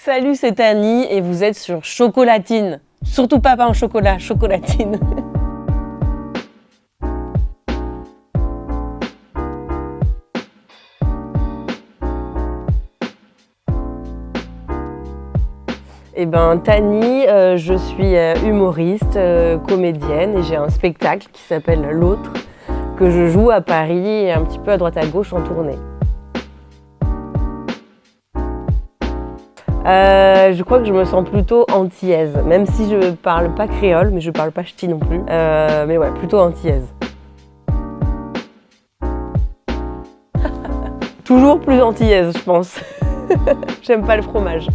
Salut, c'est Annie et vous êtes sur Chocolatine. Surtout pas pain au chocolat, Chocolatine. Eh ben, Tani, je suis humoriste, comédienne et j'ai un spectacle qui s'appelle L'Autre, que je joue à Paris et un petit peu à droite à gauche en tournée. Je crois que je me sens plutôt antillaise, même si je parle pas créole, mais je parle pas ch'ti non plus. Mais ouais, plutôt antillaise. Toujours plus antillaise, je pense. J'aime pas le fromage.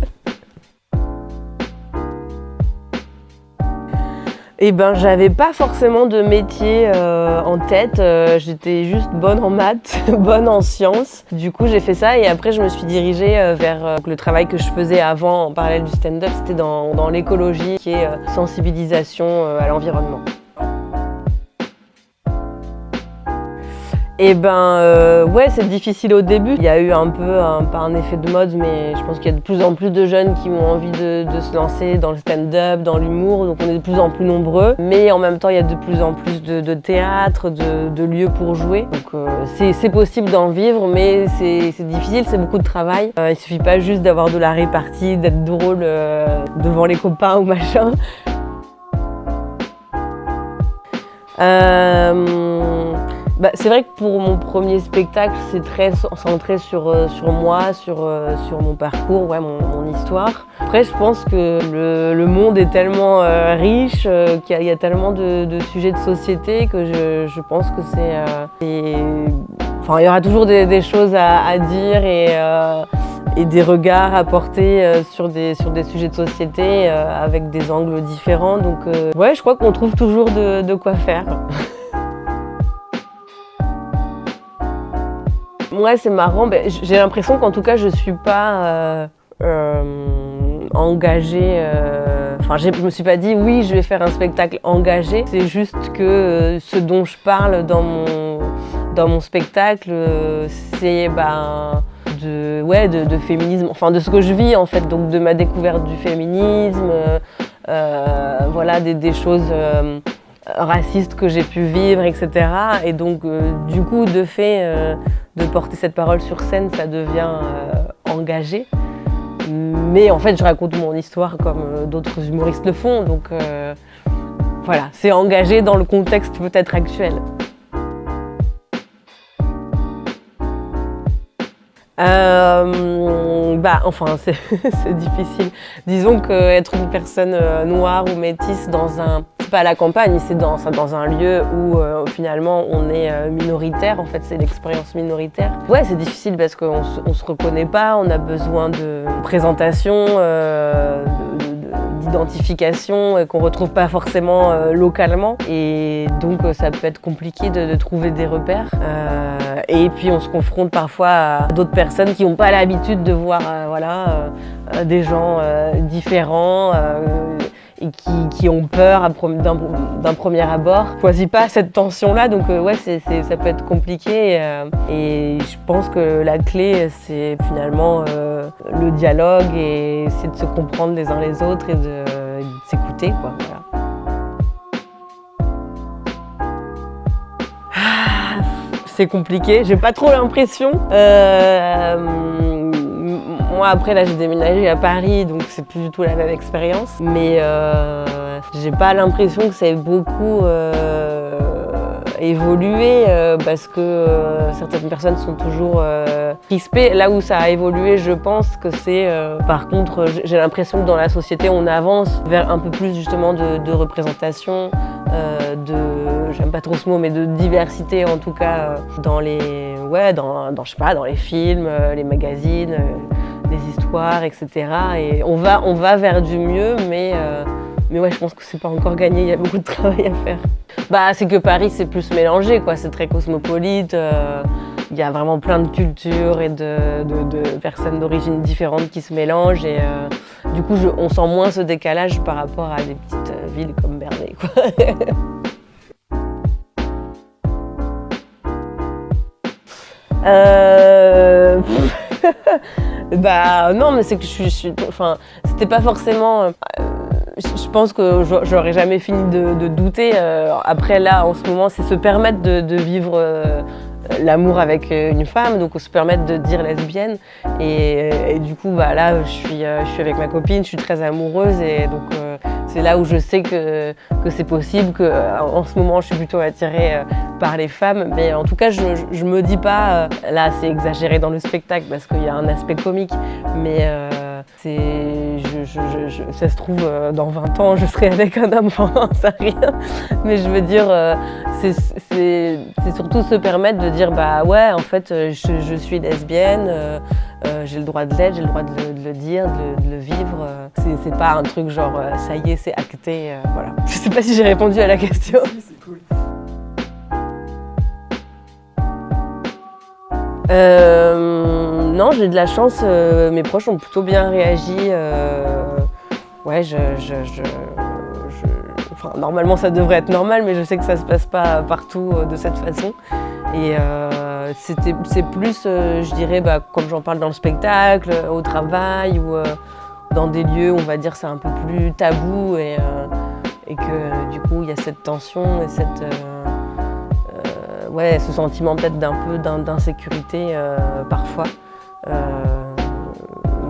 Eh ben, j'avais pas forcément de métier en tête, j'étais juste bonne en maths, bonne en sciences. Du coup, j'ai fait ça et après, je me suis dirigée vers le travail que je faisais avant en parallèle du stand-up. C'était dans l'écologie, qui est sensibilisation à l'environnement. Eh ben, ouais, c'est difficile au début. Il y a eu un peu, pas un effet de mode, mais je pense qu'il y a de plus en plus de jeunes qui ont envie de se lancer dans le stand-up, dans l'humour, donc on est de plus en plus nombreux. Mais en même temps, il y a de plus en plus de théâtre, de lieux pour jouer. Donc c'est possible d'en vivre, mais c'est difficile, c'est beaucoup de travail. Il suffit pas juste d'avoir de la répartie, d'être drôle devant les copains ou machin. Bah, c'est vrai que pour mon premier spectacle, c'est très centré sur moi, sur mon parcours, ouais, mon histoire. Après, je pense que le monde est tellement riche, qu'il y a tellement de sujets de société que je pense que enfin, il y aura toujours des choses à dire et des regards à porter sur des sujets de société avec des angles différents. Donc, ouais, je crois qu'on trouve toujours de quoi faire. Ouais, c'est marrant. J'ai l'impression qu'en tout cas, je suis pas engagée. Enfin, je me suis pas dit oui, je vais faire un spectacle engagé. C'est juste que ce dont je parle dans mon spectacle, c'est de féminisme. Enfin, de ce que je vis en fait, donc de ma découverte du féminisme. Voilà, des choses racistes que j'ai pu vivre, etc. Et donc, du coup, de fait de porter cette parole sur scène, ça devient engagé. Mais en fait, je raconte mon histoire comme d'autres humoristes le font. Donc, voilà, c'est engagé dans le contexte peut-être actuel. Enfin, c'est difficile. Disons qu'être une personne noire ou métisse c'est pas à la campagne, c'est dans un lieu où finalement on est minoritaire, en fait c'est l'expérience minoritaire. Ouais, c'est difficile parce qu'on se reconnaît pas, on a besoin de présentation, d'identification qu'on retrouve pas forcément localement. Et donc ça peut être compliqué de trouver des repères. Et puis on se confronte parfois à d'autres personnes qui n'ont pas l'habitude de voir des gens différents et qui ont peur d'un premier abord. Je ne choisis pas cette tension-là, donc ouais, ça peut être compliqué. Et je pense que la clé, c'est finalement le dialogue et c'est de se comprendre les uns les autres et de s'écouter, quoi. Voilà. C'est compliqué, j'ai pas trop l'impression. Moi après là j'ai déménagé à Paris, donc c'est plus du tout la même expérience. Mais j'ai pas l'impression que ça ait beaucoup évolué parce que certaines personnes sont toujours crispées. Là où ça a évolué, je pense que c'est par contre j'ai l'impression que dans la société on avance vers un peu plus justement de représentation, j'aime pas trop ce mot, mais de diversité en tout cas dans les films, les magazines, les histoires, etc. Et on va vers du mieux, mais ouais, je pense que c'est pas encore gagné, il y a beaucoup de travail à faire. C'est que Paris c'est plus mélangé, quoi, c'est très cosmopolite. Il y a vraiment plein de cultures et de personnes d'origine différentes qui se mélangent et du coup on sent moins ce décalage par rapport à des petites villes comme Bernay, quoi. Bah non, mais c'est que enfin, c'était pas forcément. Je pense que j'aurais jamais fini de douter. Après là, en ce moment, c'est se permettre de vivre l'amour avec une femme, donc se permettre de dire lesbienne. Et du coup, bah là, je suis avec ma copine, je suis très amoureuse, et donc c'est là où je sais que c'est possible, que en ce moment, je suis plutôt attirée par les femmes. Mais en tout cas, je me dis pas, là, c'est exagéré dans le spectacle parce qu'il y a un aspect comique, mais ça se trouve, dans 20 ans, je serai avec un homme, enfin, ça rien. Mais je veux dire, c'est surtout se permettre de dire, bah ouais, en fait, je suis lesbienne, j'ai le droit de l'être, j'ai le droit de le dire, de le vivre. C'est pas un truc genre, ça y est, c'est acté, voilà. Je sais pas si j'ai répondu à la question. C'est cool. Non, j'ai de la chance, mes proches ont plutôt bien réagi. Ouais, enfin, normalement ça devrait être normal, mais je sais que ça se passe pas partout de cette façon. Et c'est plus, je dirais, bah, comme j'en parle dans le spectacle, au travail ou dans des lieux où on va dire c'est un peu plus tabou, et que du coup il y a cette tension et ouais, ce sentiment peut-être d'un peu d'insécurité parfois.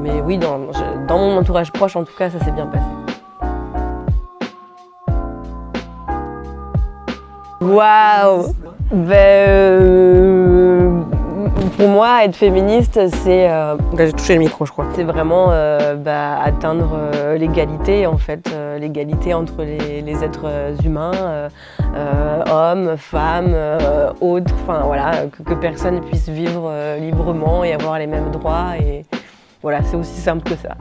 Mais oui, dans mon entourage proche, en tout cas, ça s'est bien passé. Waouh! Pour moi, être féministe, c'est... j'ai touché le micro, je crois. C'est vraiment atteindre l'égalité, en fait. L'égalité entre les êtres humains, hommes, femmes, autres. Enfin, voilà, que personne puisse vivre librement et avoir les mêmes droits. Et voilà, c'est aussi simple que ça.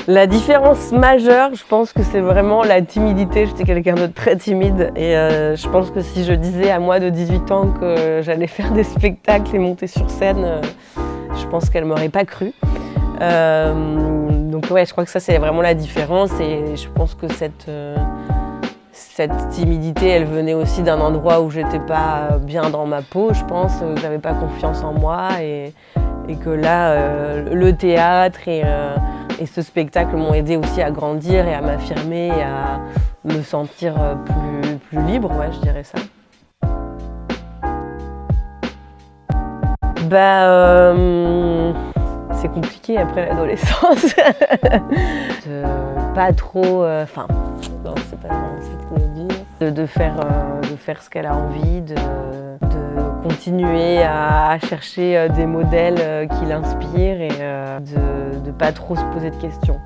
La différence majeure, je pense que c'est vraiment la timidité. J'étais quelqu'un de très timide, et je pense que si je disais à moi de 18 ans que j'allais faire des spectacles et monter sur scène, je pense qu'elle m'aurait pas cru. Donc ouais, je crois que ça c'est vraiment la différence, et je pense que cette timidité, elle venait aussi d'un endroit où j'étais pas bien dans ma peau, je pense, que j'avais pas confiance en moi, et que là, le théâtre et ce spectacle m'ont aidé aussi à grandir et à m'affirmer et à me sentir plus libre, ouais, je dirais ça. C'est compliqué après l'adolescence. De pas trop, enfin, non, c'est pas vraiment ça que je veux dire. De faire ce qu'elle a envie, de continuer à chercher des modèles qui l'inspirent, et de pas trop se poser de questions.